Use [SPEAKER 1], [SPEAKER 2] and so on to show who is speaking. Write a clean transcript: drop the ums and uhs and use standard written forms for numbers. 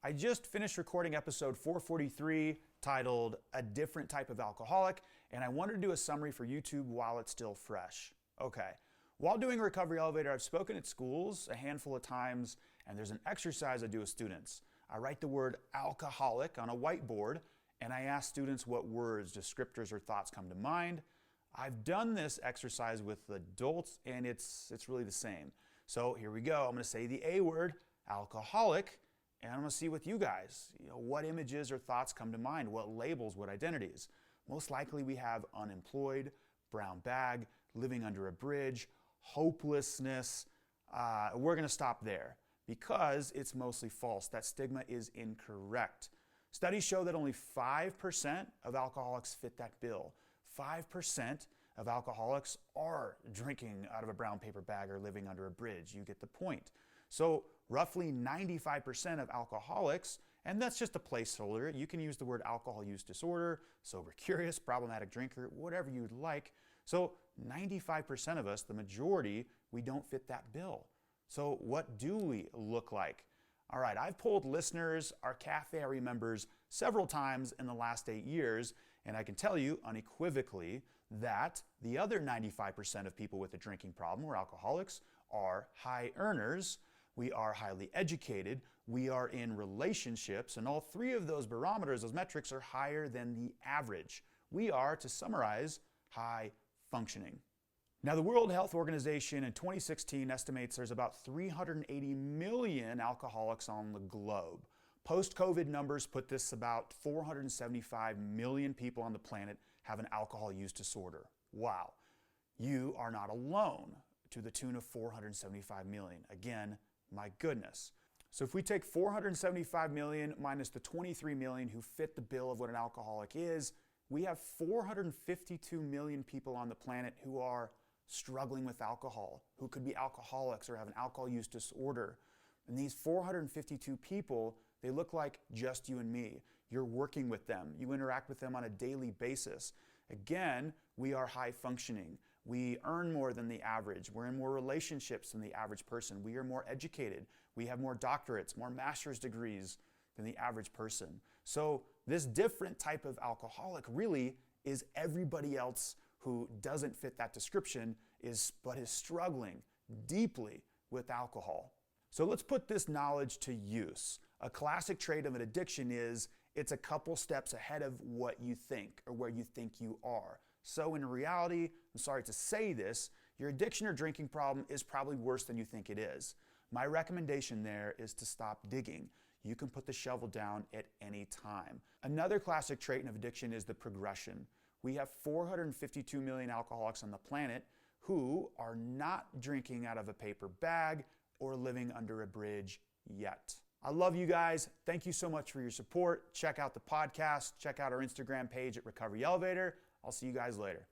[SPEAKER 1] I just finished recording episode 443 titled A Different Type of Alcoholic, and I wanted to do a summary for YouTube while it's still fresh. Okay, while doing a recovery elevator, I've spoken at schools a handful of times, and there's an exercise I do with students. I write the word alcoholic on a whiteboard, and I ask students what words, descriptors, or thoughts come to mind. I've done this exercise with adults, and it's really the same. So here we go. I'm going to say the A word, alcoholic, and I'm going to see with you guys, what images or thoughts come to mind, what labels, what identities. Most likely we have unemployed, brown bag, living under a bridge, hopelessness. We're going to stop there because it's mostly false. That stigma is incorrect. Studies show that only 5% of alcoholics fit that bill. 5% of alcoholics are drinking out of a brown paper bag or living under a bridge. You get the point. So roughly 95% of alcoholics, and that's just a placeholder. You can use the word alcohol use disorder, sober curious, problematic drinker, whatever you'd like. So 95% of us, the majority, we don't fit that bill. So what do we look like? All right, I've polled listeners, our cafe members several times in the last 8 years, and I can tell you unequivocally that the other 95% of people with a drinking problem or alcoholics are high earners. We are highly educated, we are in relationships, and all three of those barometers, those metrics, are higher than the average. We are, to summarize, high functioning. Now, the World Health Organization in 2016 estimates there's about 380 million alcoholics on the globe. Post-COVID numbers put this about 475 million people on the planet have an alcohol use disorder. Wow. You are not alone, to the tune of 475 million. Again, my goodness. So if we take 475 million minus the 23 million who fit the bill of what an alcoholic is, we have 452 million people on the planet who are struggling with alcohol, who could be alcoholics or have an alcohol use disorder. And these 452 people, they look like just you and me. You're working with them. You interact with them on a daily basis. Again, we are high functioning. We earn more than the average. We're in more relationships than the average person. We are more educated. We have more doctorates, more master's degrees than the average person. So this different type of alcoholic really is everybody else who doesn't fit that description but is struggling deeply with alcohol. So let's put this knowledge to use. A classic trait of an addiction is it's a couple steps ahead of what you think or where you think you are. So in reality, I'm sorry to say this, your addiction or drinking problem is probably worse than you think it is. My recommendation there is to stop digging. You can put the shovel down at any time. Another classic trait of addiction is the progression. We have 452 million alcoholics on the planet who are not drinking out of a paper bag or living under a bridge yet. I love you guys. Thank you so much for your support. Check out the podcast. Check out our Instagram page at Recovery Elevator. I'll see you guys later.